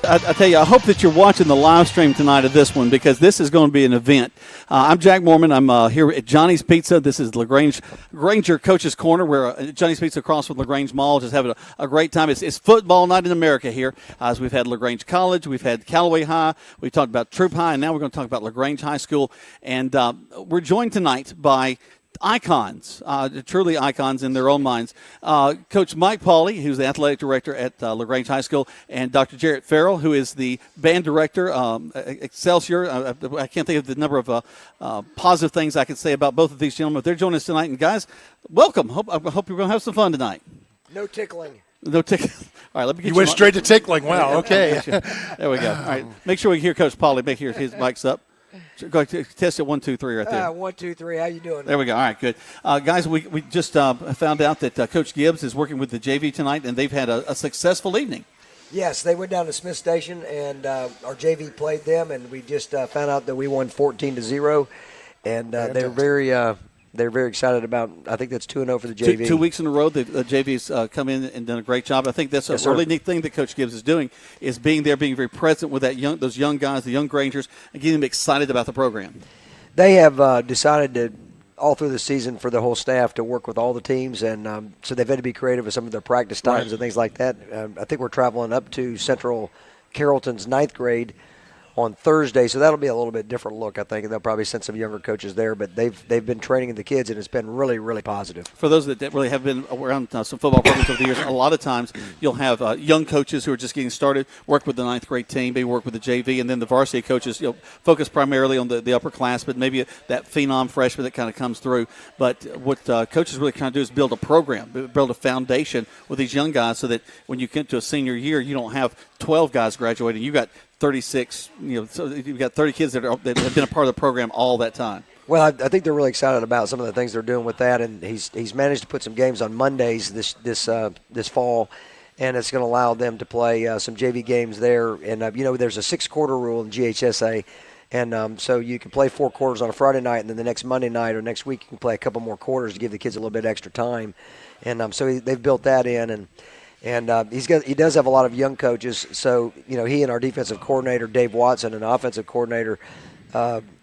I tell you, I hope that you're watching the live stream tonight of this one because this is going to be an event. I'm Jack Mormon. I'm here at Johnny's Pizza. This is LaGrange Granger Coach's Corner. We're at Johnny's Pizza across from LaGrange Mall, just having a great time. It's football night in America here. As we've had LaGrange College, we've had Callaway High, we talked about Troop High, and now we're going to talk about LaGrange High School. And we're joined tonight by icons, truly icons in their own minds. Coach Mike Pauley, who's the athletic director at LaGrange High School, and Dr. Jarrett Farrell, who is the band director, Excelsior. I can't think of the number of positive things I could say about both of these gentlemen, but they're joining us tonight. And guys, welcome. I hope you're going to have some fun tonight. No tickling. No tickling. All right, let me get you went straight to tickling. Wow, okay. There we go. All right, make sure we hear Coach Pauley. Make sure his mic's up. Go test it 1, 2, 3 right there. 1, 2, 3. How you doing? There we go. All right, good. Guys, we just found out that Coach Gibbs is working with the JV tonight, and they've had a successful evening. Yes, they went down to Smith Station, and our JV played them, and we just found out that we won 14-0, and they're very excited about. I think that's 2-0 for the JV. 2 weeks in a row, the JV's come in and done a great job. I think that's a really neat thing that Coach Gibbs is doing is being there, being very present with those young guys, the young Grangers, and getting them excited about the program. They have decided to all through the season for the whole staff to work with all the teams, and so they've had to be creative with some of their practice times and things like that. I think we're traveling up to Central Carrollton's 9th grade on Thursday, so that'll be a little bit different look, I think, and they'll probably send some younger coaches there. But they've been training the kids, and it's been really, really positive. For those that really have been around some football programs over the years, a lot of times you'll have young coaches who are just getting started, work with the 9th grade team, maybe work with the JV, and then the varsity coaches focus primarily on the upper class, but maybe that phenom freshman that kind of comes through. But what coaches really trying to do is build a program, build a foundation with these young guys so that when you get to a senior year, you don't have 12 guys graduating. You got 36, so you've got 30 kids that have been a part of the program all that time. Well, I think they're really excited about some of the things they're doing with that, and he's managed to put some games on Mondays this fall, and it's going to allow them to play some JV games there. And there's a 6-quarter rule in GHSA, and so you can play 4 quarters on a Friday night, and then the next Monday night or next week you can play a couple more quarters to give the kids a little bit extra time, and so they've built that in. And he does have a lot of young coaches. So, he and our defensive coordinator, Dave Watson, and offensive coordinator,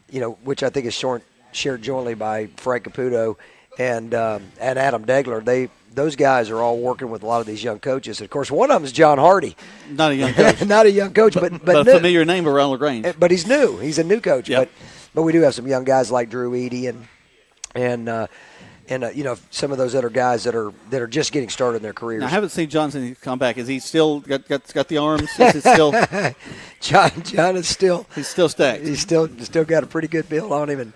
which I think is shared jointly by Frank Caputo and Adam Degler. Those guys are all working with a lot of these young coaches. Of course, one of them is John Hardy. Not a young coach. Not a young coach, but a familiar name around LaGrange. But he's new. He's a new coach. Yep. But we do have some young guys like Drew Eady and some of those other guys that are just getting started in their careers. Now, I haven't seen Johnson come back. Is he still got the arms? Is he still? John is still. He's still stacked. He's still got a pretty good build on him,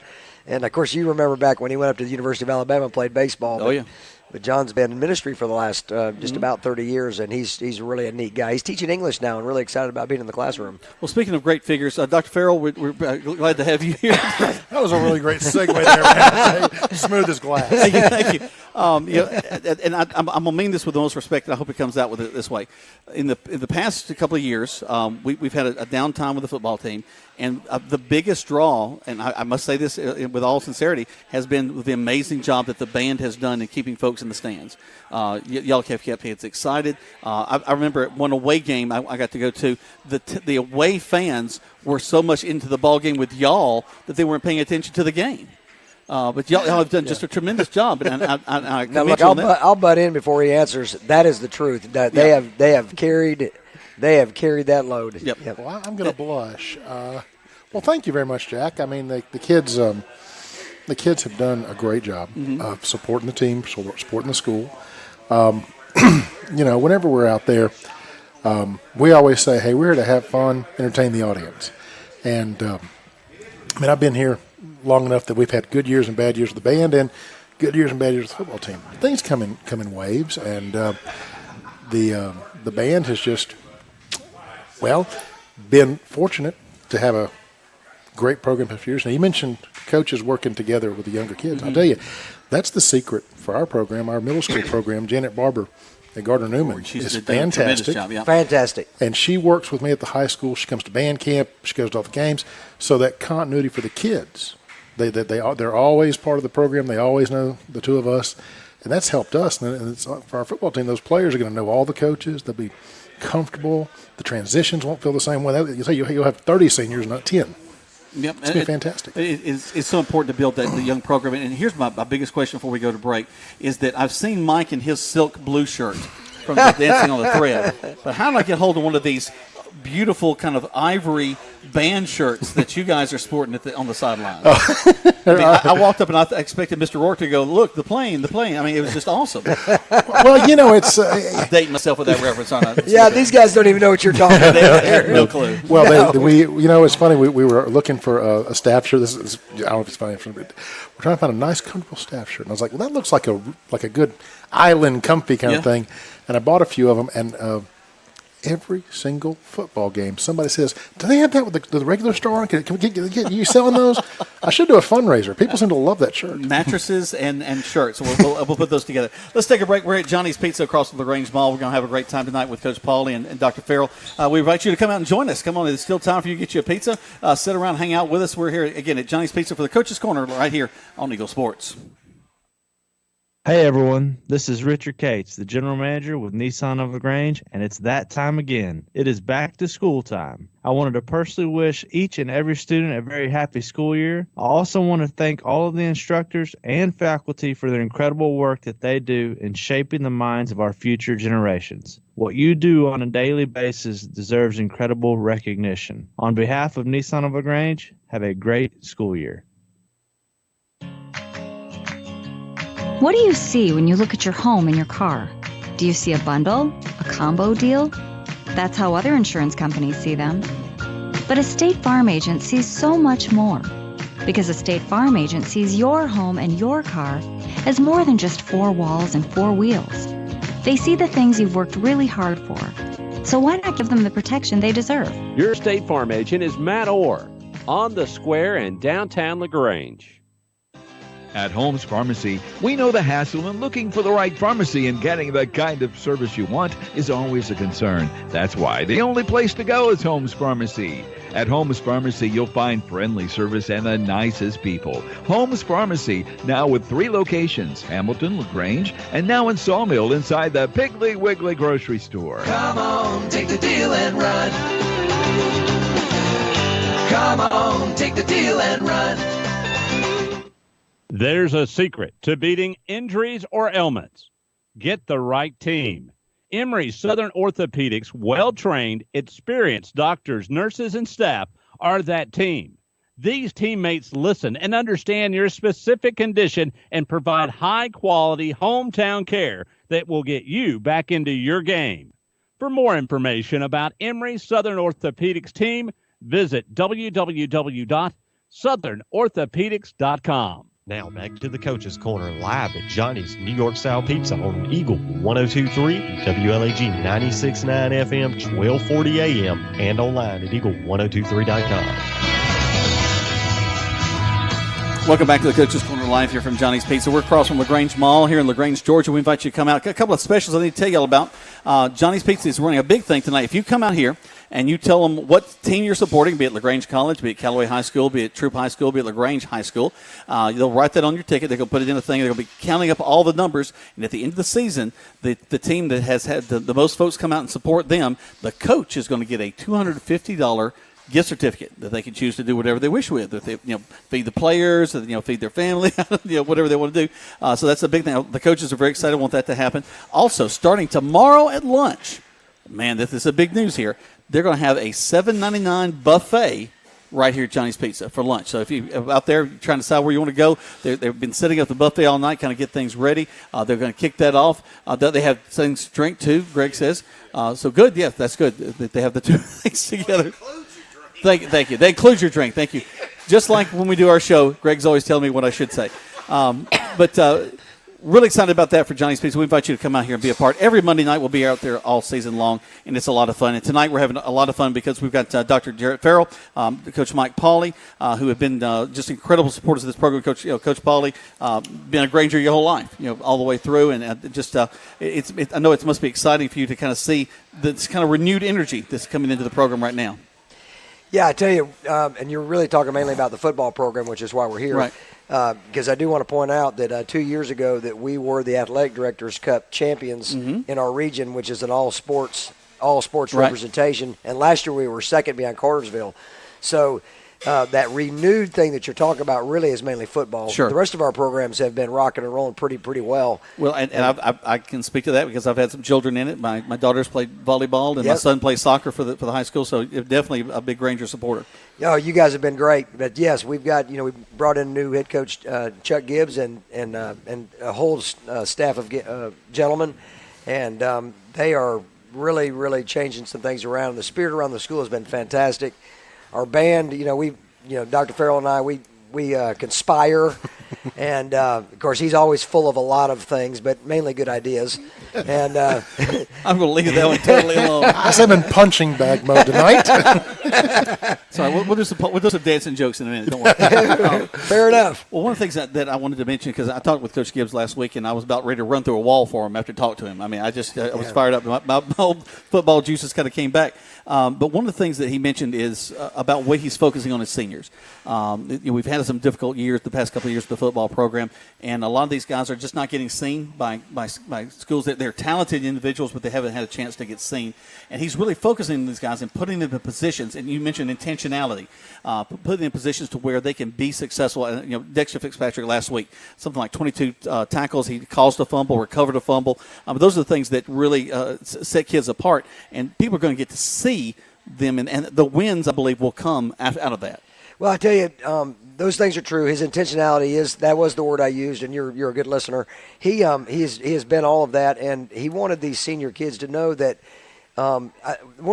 and of course you remember back when he went up to the University of Alabama and played baseball. Oh yeah. But John's been in ministry for the last just about 30 years, and he's really a neat guy. He's teaching English now and really excited about being in the classroom. Well, speaking of great figures, Dr. Farrell, we're glad to have you here. That was a really great segue there, man. Smooth as glass. Thank you. And I'm going to mean this with the most respect, and I hope it comes out with it this way. In the past couple of years, we've had a downtime with the football team, and the biggest draw, and I must say this with all sincerity, has been the amazing job that the band has done in keeping folks in the stands. Y'all kept kids excited. I remember at one away game I got to go to, the away fans were so much into the ball game with y'all that they weren't paying attention to the game. But y'all have done just a tremendous job, and I now, look, I'll butt in before he answers. That is the truth. That they have carried that load. Yep. Well, I'm going to blush. Well, thank you very much, Jack. I mean, the kids have done a great job of supporting the team, supporting the school. Whenever we're out there, we always say, "Hey, we're here to have fun, entertain the audience." And I've been here long enough that we've had good years and bad years with the band, and good years and bad years with the football team. Things come in waves, and the band has just been fortunate to have a great program for a few years. Now, you mentioned coaches working together with the younger kids. I'll tell you, that's the secret for our program, our middle school program. Janet Barber at Gardner-Newman is fantastic. Job, yeah. Fantastic. And she works with me at the high school. She comes to band camp. She goes to all the games. So that continuity for the kids, they're always part of the program. They always know the two of us. And that's helped us. And it's, for our football team, those players are going to know all the coaches. They'll be comfortable. The transitions won't feel the same way. You say you'll have 30 seniors, not 10. Yep. It's going to be fantastic. It's so important to build the young program. And here's my biggest question before we go to break is that I've seen Mike in his silk blue shirt from the Dancing on the Thread. But how did I get hold of one of these beautiful kind of ivory band shirts that you guys are sporting on the sideline? I walked up and I expected Mr. Rourke to go, look, the plane. I mean, it was just awesome. Well, it's I'm dating myself with that reference, aren't I? Yeah, these guys don't even know what you're talking about. They have no clue. Well, it's funny. We were looking for a staff shirt. I don't know if it's funny. We're trying to find a nice, comfortable staff shirt. And I was like, well, that looks like a good island comfy kind of thing. And I bought a few of them, and every single football game, somebody says, do they have that with the regular store on? Can we get you selling those? I should do a fundraiser. People seem to love that shirt. Mattresses and shirts. We'll put those together. Let's take a break. We're at Johnny's Pizza across from LaGrange Mall. We're going to have a great time tonight with Coach Pauly and Dr. Farrell. We invite you to come out and join us. Come on. It's still time for you to get you a pizza. Sit around, hang out with us. We're here, again, at Johnny's Pizza for the Coach's Corner right here on Eagle Sports. Hey everyone, this is Richard Cates, the General Manager with Nissan of LaGrange, and it's that time again. It is back to school time. I wanted to personally wish each and every student a very happy school year. I also want to thank all of the instructors and faculty for their incredible work that they do in shaping the minds of our future generations. What you do on a daily basis deserves incredible recognition. On behalf of Nissan of LaGrange, have a great school year. What do you see when you look at your home and your car? Do you see a bundle? A combo deal? That's how other insurance companies see them. But a State Farm agent sees so much more. Because a State Farm agent sees your home and your car as more than just four walls and four wheels. They see the things you've worked really hard for. So why not give them the protection they deserve? Your State Farm agent is Matt Orr on the Square in downtown LaGrange. At Holmes Pharmacy, we know the hassle in looking for the right pharmacy and getting the kind of service you want is always a concern. That's why the only place to go is Holmes Pharmacy. At Holmes Pharmacy, you'll find friendly service and the nicest people. Holmes Pharmacy, now with 3 locations, Hamilton, LaGrange, and now in Sawmill inside the Piggly Wiggly grocery store. Come on, take the deal and run. Come on, take the deal and run. There's a secret to beating injuries or ailments. Get the right team. Emory Southern Orthopedics, well-trained, experienced doctors, nurses, and staff are that team. These teammates listen and understand your specific condition and provide high-quality hometown care that will get you back into your game. For more information about Emory Southern Orthopedics team, visit www.southernorthopedics.com. Now back to the Coach's Corner live at Johnny's New York Style Pizza on Eagle 102.3, WLAG 96.9 FM, 1240 AM, and online at eagle1023.com. Welcome back to the Coach's Corner live here from Johnny's Pizza. We're across from LaGrange Mall here in LaGrange, Georgia. We invite you to come out. A couple of specials I need to tell you all about. Johnny's Pizza is running a big thing tonight. If you come out here and you tell them what team you're supporting, be it LaGrange College, be it Callaway High School, be it Troop High School, be it LaGrange High School, they'll write that on your ticket. They're going to put it in a thing. They're going to be counting up all the numbers. And at the end of the season, the team that has had the most folks come out and support them, the coach is going to get a $250 gift certificate that they can choose to do whatever they wish with. If they, feed the players, feed their family, whatever they want to do. So that's a big thing. The coaches are very excited, want that to happen. Also, starting tomorrow at lunch, man, this is a big news here. They're going to have a $7.99 buffet right here at Johnny's Pizza for lunch. So if you're out there trying to decide where you want to go, they've been setting up the buffet all night, kind of get things ready. They're going to kick that off. They have things to drink too, Greg says. So good. Yeah, that's good that they have the two things together. Thank you. They include your drink. Thank you. Just like when we do our show, Greg's always telling me what I should say. But really excited about that for Johnny's Pizza. We invite you to come out here and be a part. Every Monday night we'll be out there all season long, and it's a lot of fun. And tonight we're having a lot of fun because we've got Dr. Jarrett Farrell, Coach Mike Pauly, who have been just incredible supporters of this program. Coach Pauly, been a Granger your whole life, all the way through, and I know it must be exciting for you to kind of see this kind of renewed energy that's coming into the program right now. Yeah, I tell you, and you're really talking mainly about the football program, which is why we're here. Right. because I do want to point out that 2 years ago that we were the Athletic Directors Cup champions in our region, which is an all sports Right. representation. And last year we were second behind Cartersville. So that renewed thing that you're talking about really is mainly football. Sure. The rest of our programs have been rocking and rolling pretty well. Well, and I can speak to that because I've had some children in it. My daughters played volleyball, and my Yep. son plays soccer for the high school. So definitely a big Granger supporter. Oh, you guys have been great. But yes, we've got we brought in new head coach Chuck Gibbs and a whole staff of gentlemen, and they are really changing some things around. The spirit around the school has been fantastic. Our band, Dr. Farrell and I, we conspire, and of course he's always full of a lot of things, but mainly good ideas. And I'm going to leave that one totally alone. I'm in punching bag mode tonight. Sorry, we'll do some dancing jokes in a minute. Don't worry. Fair enough. Well, one of the things that I wanted to mention, because I talked with Coach Gibbs last week, and I was about ready to run through a wall for him after talking to him. I mean, I was fired up. My old football juices kind of came back. But one of the things that he mentioned is about what he's focusing on his seniors. We've had some difficult years the past couple of years with the football program, and a lot of these guys are just not getting seen by schools. They're talented individuals, but they haven't had a chance to get seen. And he's really focusing on these guys and putting them in positions. And you mentioned intentionality, putting them in positions to where they can be successful. And Dexter Fitzpatrick last week, something like 22 tackles. He caused a fumble, recovered a fumble. Those are the things that really set kids apart. And people are going to get to see them, and the wins, I believe, will come out of that. Well, I tell you, those things are true. His intentionality that was the word I used, and you're a good listener. He has been all of that, and he wanted these senior kids to know that. One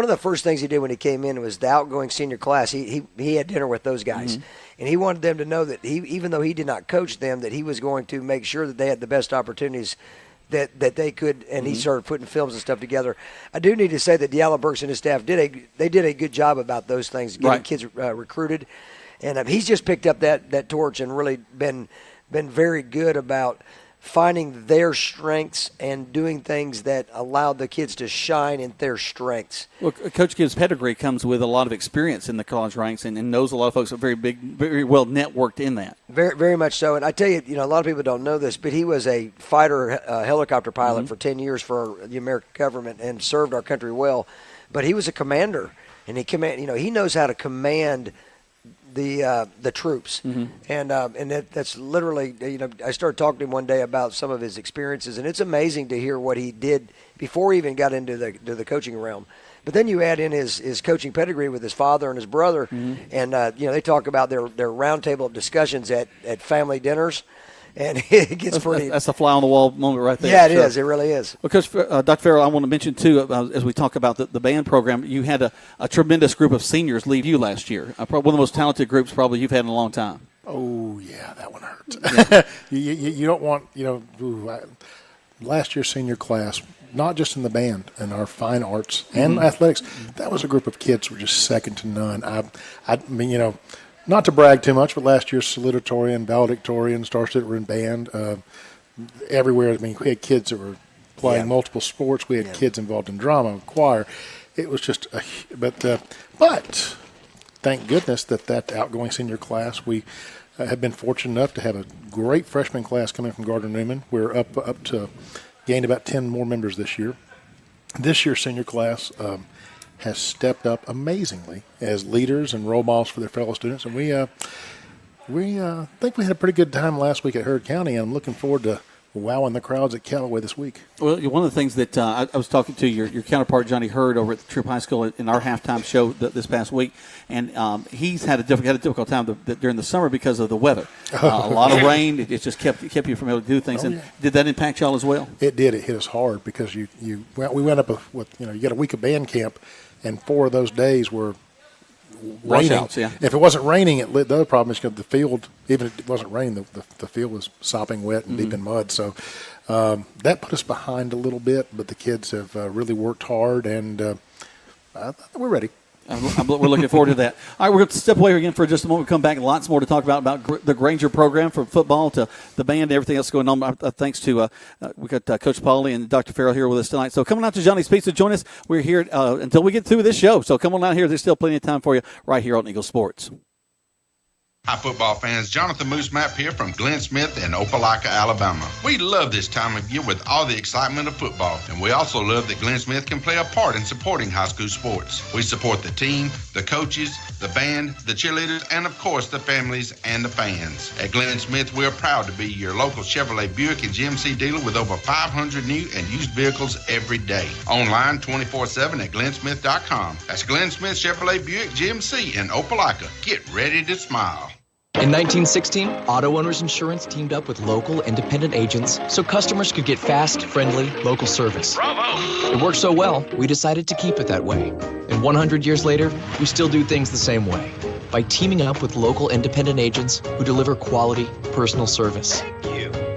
of the first things he did when he came in was the outgoing senior class. He had dinner with those guys, and he wanted them to know that even though he did not coach them, that he was going to make sure that they had the best opportunities that they could, and he started putting films and stuff together. I do need to say that Diallo Burks and his staff did a good job about those things, getting kids recruited, and he's just picked up that torch and really been very good about finding their strengths and doing things that allow the kids to shine in their strengths. Well, Coach Gibbs' pedigree comes with a lot of experience in the college ranks and knows a lot of folks are very well networked in that. Very, very much so. And I tell you, a lot of people don't know this, but he was a fighter helicopter pilot for 10 years for the American government and served our country well. But he was a commander, and he knows how to command the troops, and that's literally, I started talking to him one day about some of his experiences, and it's amazing to hear what he did before he even got into the coaching realm. But then you add in his coaching pedigree with his father and his brother, and they talk about their roundtable discussions at family dinners. And it gets pretty. That's a fly on the wall moment right there. Yeah, it is. It really is. Well, Coach Dr. Farrell, I want to mention too, as we talk about the band program, you had a tremendous group of seniors leave you last year. Probably one of the most talented groups probably you've had in a long time. Oh yeah, that one hurts. You don't want last year's senior class, not just in the band and our fine arts and athletics. That was a group of kids who were just second to none. I mean, not to brag too much, but last year's salutatorian, valedictorian, star student were in band everywhere. I mean, we had kids that were playing multiple sports. We had kids involved in drama, choir. It was just but thank goodness that outgoing senior class, we have been fortunate enough to have a great freshman class coming from Gardner-Newman. We're up to gained about 10 more members this year. This year's senior class has stepped up amazingly as leaders and role models for their fellow students. And we think we had a pretty good time last week at Heard County, and I'm looking forward to wowing the crowds at Callaway this week. Well, one of the things that I was talking to your counterpart, Johnny Hurd, over at the Troop High School in our halftime show this past week, and he's had a difficult time during the summer because of the weather. A lot of rain. It just kept you from able to do things. Did that impact y'all as well? It did. It hit us hard because we went up with you got a week of band camp, and 4 of those days were raining. Washouts, yeah. If it wasn't raining, the other problem is because the field, even if it wasn't raining, the field was sopping wet and deep in mud. So that put us behind a little bit, but the kids have really worked hard, and we're ready. We're looking forward to that. All right, we're going to step away again for just a moment. We'll come back. Lots more to talk about the Granger program, from football to the band, everything else going on. Thanks to we got Coach Pauly and Dr. Farrell here with us tonight. So coming out to Johnny's Pizza, join us. We're here until we get through this show. So come on out here. There's still plenty of time for you right here on Eagle Sports. Hi, football fans. Jonathan Moose Mapp here from Glenn Smith in Opelika, Alabama. We love this time of year with all the excitement of football, and we also love that Glenn Smith can play a part in supporting high school sports. We support the team, the coaches, the band, the cheerleaders, and of course the families and the fans. At Glenn Smith, we're proud to be your local Chevrolet Buick and GMC dealer with over 500 new and used vehicles every day. Online 24/7 at glennsmith.com. That's Glenn Smith Chevrolet Buick GMC in Opelika. Get ready to smile. In 1916, Auto Owners Insurance teamed up with local independent agents so customers could get fast, friendly, local service. Bravo! It worked so well, we decided to keep it that way. And 100 years later, we still do things the same way by teaming up with local independent agents who deliver quality, personal service.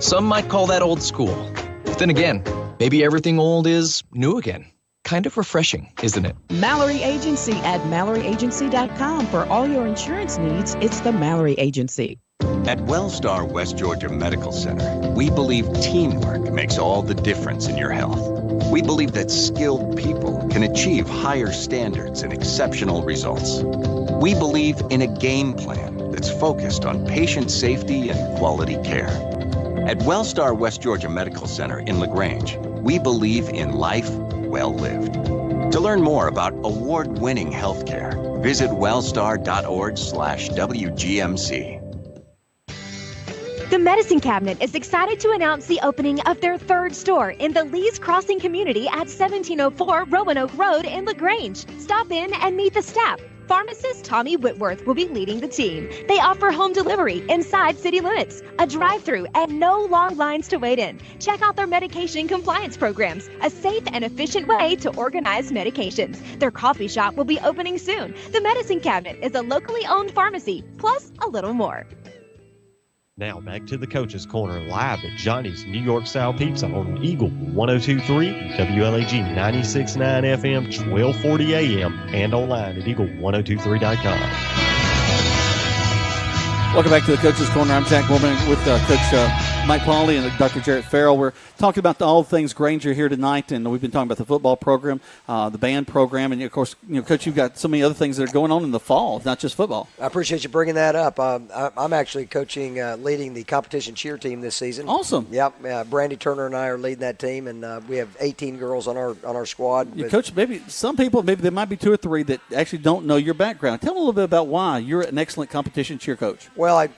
Some might call that old school. But then again, maybe everything old is new again. Kind of refreshing, isn't it? Mallory Agency at MalloryAgency.com. For all your insurance needs, it's the Mallory Agency. At Wellstar West Georgia Medical Center, we believe teamwork makes all the difference in your health. We believe that skilled people can achieve higher standards and exceptional results. We believe in a game plan that's focused on patient safety and quality care. At Wellstar West Georgia Medical Center in LaGrange, we believe in life well lived. To learn more about award-winning healthcare, visit wellstar.org/WGMC. The Medicine Cabinet is excited to announce the opening of their third store in the Lee's Crossing community at 1704 Roanoke Road in LaGrange. Stop in and meet the staff. Pharmacist Tommy Whitworth will be leading the team. They offer home delivery inside city limits, a drive-through, and no long lines to wait in. Check out their medication compliance programs, a safe and efficient way to organize medications. Their coffee shop will be opening soon. The Medicine Cabinet is a locally owned pharmacy, plus a little more. Now back to the Coach's Corner live at Johnny's New York Style Pizza on Eagle 102.3, WLAG 96.9 FM, 1240 AM, and online at eagle1023.com. Welcome back to the Coach's Corner. I'm Jack Mormon with Coach Mike Pauley and Dr. Jarrett Farrell. We're talking about all things Granger here tonight, and we've been talking about the football program, the band program, and of course, Coach, you've got so many other things that are going on in the fall, not just football. I appreciate you bringing that up. I'm actually coaching, leading the competition cheer team this season. Awesome. Yep. Brandy Turner and I are leading that team, and we have 18 girls on our squad. Coach, maybe some people, maybe there might be 2 or 3 that actually don't know your background. Tell them a little bit about why you're an excellent competition cheer coach. Well, I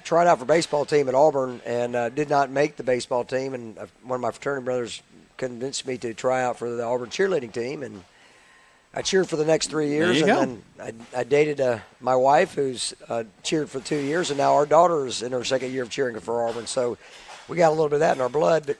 tried out for baseball team at Auburn and did not make the baseball team, and one of my fraternity brothers convinced me to try out for the Auburn cheerleading team, and I cheered for the next 3 years, and then I dated my wife, who's cheered for 2 years, and now our daughter is in her second year of cheering for Auburn, so we got a little bit of that in our blood. But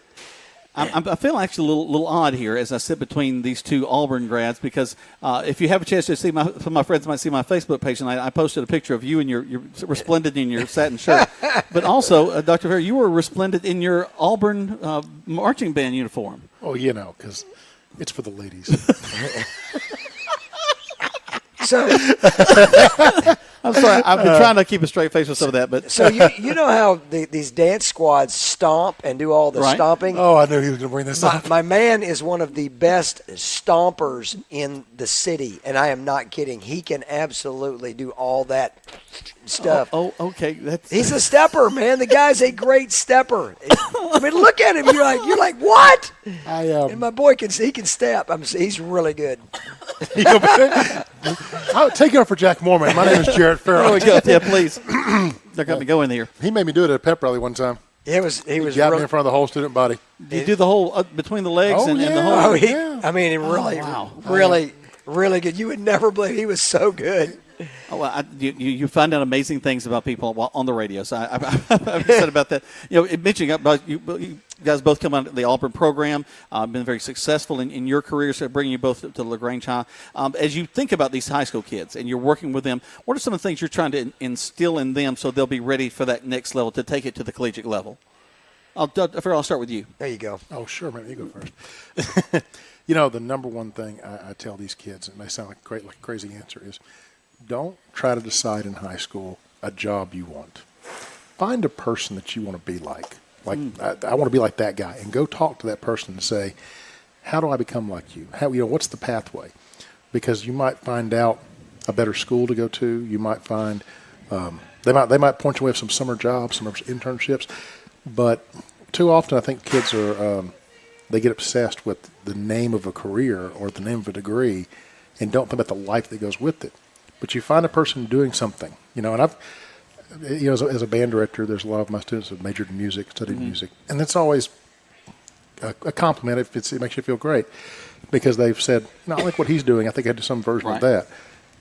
I feel actually a little odd here as I sit between these 2 Auburn grads because if you have a chance to see some of my friends might see my Facebook page, and I posted a picture of you and you're resplendent in your satin shirt. But also, Dr. Farrell, you were resplendent in your Auburn marching band uniform. Oh, because it's for the ladies. So I'm sorry. I've been trying to keep a straight face with some of that, but so you know how these dance squads stomp and do all the stomping? Oh, I knew he was going to bring this up. My man is one of the best stompers in the city, and I am not kidding. He can absolutely do all that stuff. Oh, okay. He's a stepper, man. The guy's a great stepper. I mean, look at him. You're like what? And my boy can step. He's really good. I'll take it up for Jack Mormon. My name is Jarrett Farrell. There we go. Yeah, please. They're going to go in here. He made me do it at a pep rally one time. He got me in front of the whole student body. Did you do the whole between the legs and the whole? Really good. You would never believe he was so good. Oh, well, you find out amazing things about people on the radio. So I've said about that. Mentioning about you guys both come out of the Auburn program, been very successful in your careers, so bringing you both to LaGrange High. As you think about these high school kids and you're working with them, what are some of the things you're trying to instill in them so they'll be ready for that next level to take it to the collegiate level? I'll start with you. There you go. Oh, sure, man. You go first. The number one thing I tell these kids, and it may sound like a crazy answer, is don't try to decide in high school a job you want. Find a person that you want to be like. I want to be like that guy, and go talk to that person and say, how do I become like you? What's the pathway? Because you might find out a better school to go to. You might find, They might point you with some summer jobs, some internships, but too often I think kids are they get obsessed with the name of a career or the name of a degree, and don't think about the life that goes with it. But you find a person doing something, and I've, as a band director, there's a lot of my students have majored in music, studied music, and it's always a compliment if it makes you feel great, because they've said, I like what he's doing. I think I do some version of that.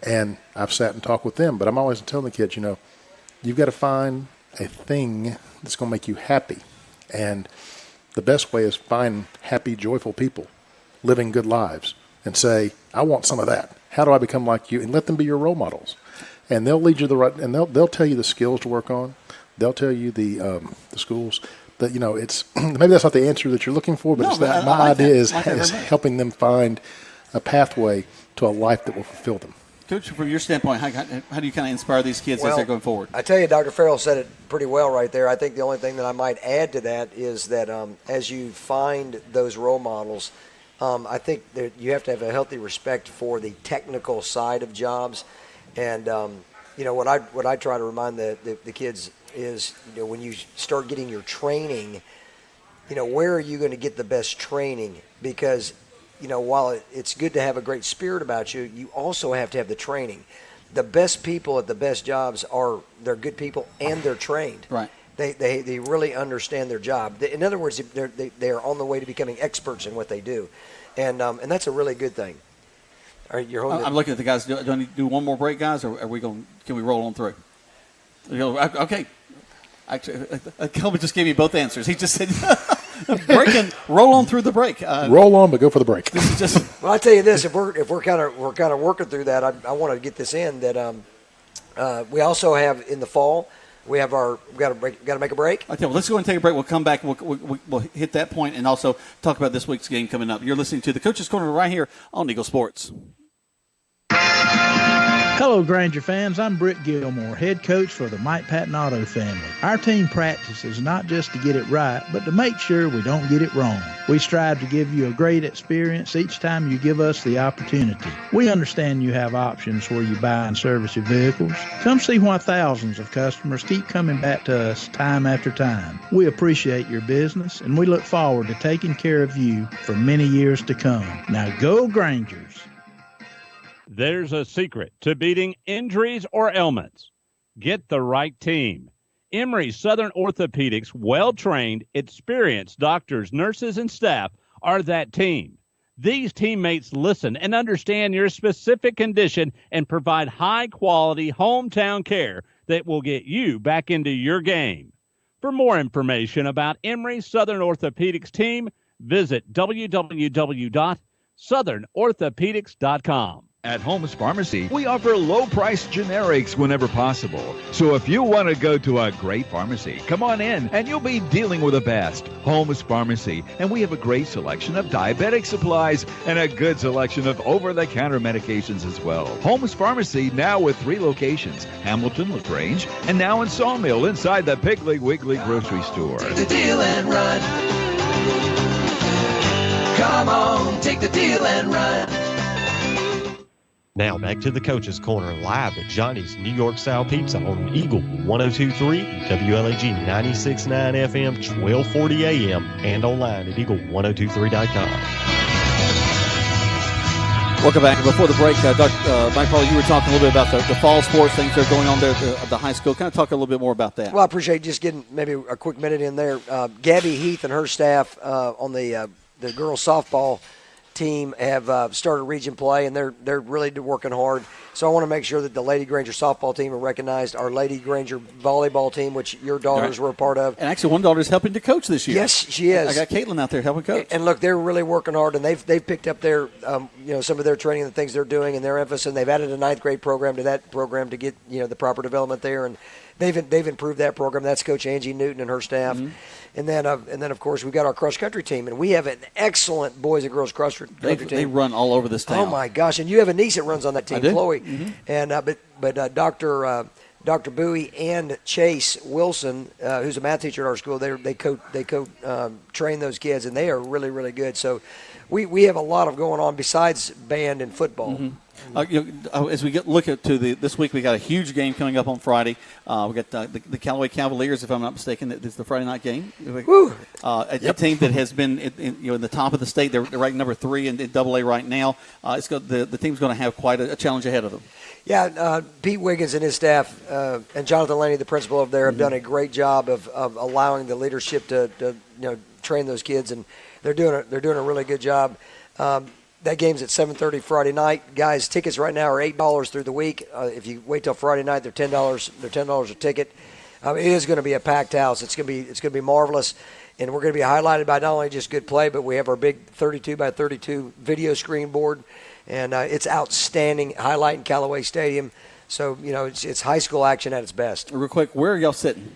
And I've sat and talked with them, but I'm always telling the kids, you've got to find a thing that's going to make you happy. And the best way is find happy, joyful people living good lives and say, I want some of that. How do I become like you? And let them be your role models. And they'll lead you and they'll tell you the skills to work on. They'll tell you the schools that, it's maybe that's not the answer that you're looking for, but my idea is helping them find a pathway to a life that will fulfill them. Coach, from your standpoint, how do you kind of inspire these kids as they're going forward? I tell you, Dr. Farrell said it pretty well right there. I think the only thing that I might add to that is that as you find those role models, I think that you have to have a healthy respect for the technical side of jobs. And, what I try to remind the kids is, when you start getting your training, where are you going to get the best training? Because while it's good to have a great spirit about you, you also have to have the training. The best people at the best jobs they're good people and they're trained. Right. They really understand their job. In other words, they're on the way to becoming experts in what they do, and that's a really good thing. All right, I'm looking at the guys. Do I need to do one more break, guys, or can we roll on through? Okay. Actually, Kelvin just gave me both answers. He just said, break and roll on through the break. Roll on, but go for the break. This is just. Well, I tell you this: if we're kind of working through that, I want to get this in. That we also have in the fall, we got to make a break. Okay, well, let's go and take a break. We'll come back. We'll hit that point and also talk about this week's game coming up. You're listening to the Coach's Corner right here on Eagle Sports. Hello, Granger fans. I'm Britt Gilmore, head coach for the Mike Patton Auto family. Our team practices not just to get it right, but to make sure we don't get it wrong. We strive to give you a great experience each time you give us the opportunity. We understand you have options where you buy and service your vehicles. Come see why thousands of customers keep coming back to us time after time. We appreciate your business, and we look forward to taking care of you for many years to come. Now go Grangers. There's a secret to beating injuries or ailments. Get the right team. Emory Southern Orthopedics' well-trained, experienced doctors, nurses, and staff are that team. These teammates listen and understand your specific condition and provide high-quality hometown care that will get you back into your game. For more information about Emory Southern Orthopedics team, visit www.southernorthopedics.com. At Holmes Pharmacy, we offer low-priced generics whenever possible. So if you want to go to a great pharmacy, come on in and you'll be dealing with the best. Holmes Pharmacy. And we have a great selection of diabetic supplies and a good selection of over-the-counter medications as well. Holmes Pharmacy now with 3 locations, Hamilton, LaGrange, and now in Sawmill inside the Piggly Wiggly grocery store. Take the deal and run. Come on, take the deal and run. Now back to the Coach's Corner live at Johnny's New York Style Pizza on Eagle 102.3, WLAG 96.9 FM, 1240 AM, and online at eagle1023.com. Welcome back. Before the break, Dr. Mike Paul, you were talking a little bit about the fall sports things that are going on there at the high school. Kind of talk a little bit more about that. Well, I appreciate just getting maybe a quick minute in there. Gabby Heath and her staff on the girls softball team have started region play, and they're really working hard. So I want to make sure that the Lady Granger softball team are recognized. Our Lady Granger volleyball team, which your daughters were a part of. And actually, one daughter's helping to coach this year. Yes, she is. I got Caitlin out there helping coach. And look, they're really working hard, and they've picked up their some of their training and the things they're doing and their emphasis. And they've added a 9th grade program to that program to get the proper development there, and they've improved that program. That's Coach Angie Newton and her staff. Mm-hmm. And then of course we got our cross country team, and we have an excellent boys and girls cross country team. They run all over this town. Oh my gosh! And you have a niece that runs on that team, I do. Chloe. Mm-hmm. And but Dr. Bowie and Chase Wilson, who's a math teacher at our school, they train those kids, and they are really, really good. So we have a lot of going on besides band and football. As we look at this week, we got a huge game coming up on Friday. We got the Callaway Cavaliers, if I'm not mistaken. It's the Friday night game. A team that has been in the top of the state. They're ranked number 3 in AA right now. The team's going to have quite a challenge ahead of them. Yeah, Pete Wiggins and his staff and Jonathan Laney, the principal over there, have done a great job of allowing the leadership to train those kids, and they're doing a really good job. That game's at 7:30 Friday night. Guys, tickets right now are $8 through the week. If you wait till Friday night, they're $10. They're $10 a ticket. It is going to be a packed house. It's going to be marvelous, and we're going to be highlighted by not only just good play, but we have our big 32 by 32 video screen board, and it's outstanding, highlighting Callaway Stadium. So it's high school action at its best. Real quick, where are y'all sitting?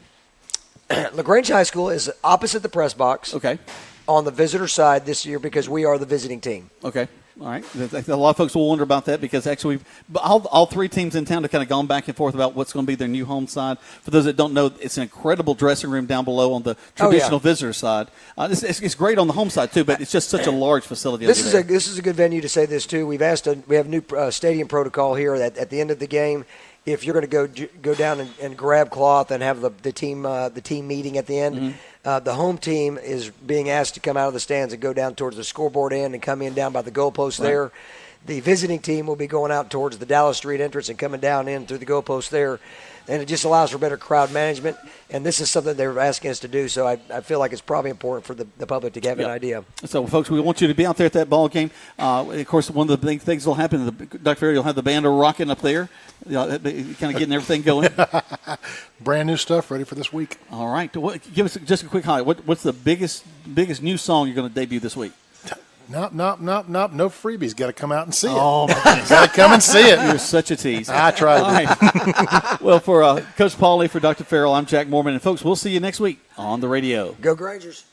LaGrange High School is opposite the press box. Okay. On the visitor side this year because we are the visiting team. Okay. All right. A lot of folks will wonder about that because actually all 3 teams in town have kind of gone back and forth about what's going to be their new home side. For those that don't know, it's an incredible dressing room down below on the traditional visitor side. It's great on the home side too, but it's just such a large facility. This is a good venue to say this too. We have a new stadium protocol here that at the end of the game, if you're going to go down and grab cloth and have the team meeting at the end, the home team is being asked to come out of the stands and go down towards the scoreboard end and come in down by the goalpost there. The visiting team will be going out towards the Dallas Street entrance and coming down in through the goalpost there. And it just allows for better crowd management. And this is something they're asking us to do, so I feel like it's probably important for the public to have an idea. So, folks, we want you to be out there at that ball game. Of course, one of the big things that will happen, Dr. Ferry, you'll have the band rocking up there, kind of getting everything going. Brand new stuff ready for this week. All right. Give us just a quick highlight. What's the biggest new song you're going to debut this week? Nope. No freebies. Got to come out and see it. Oh, my goodness. Got to come and see it. You're such a tease. I tried. Right. Well, for Coach Pauly, for Dr. Farrell, I'm Jack Mormon. And, folks, we'll see you next week on the radio. Go Grangers.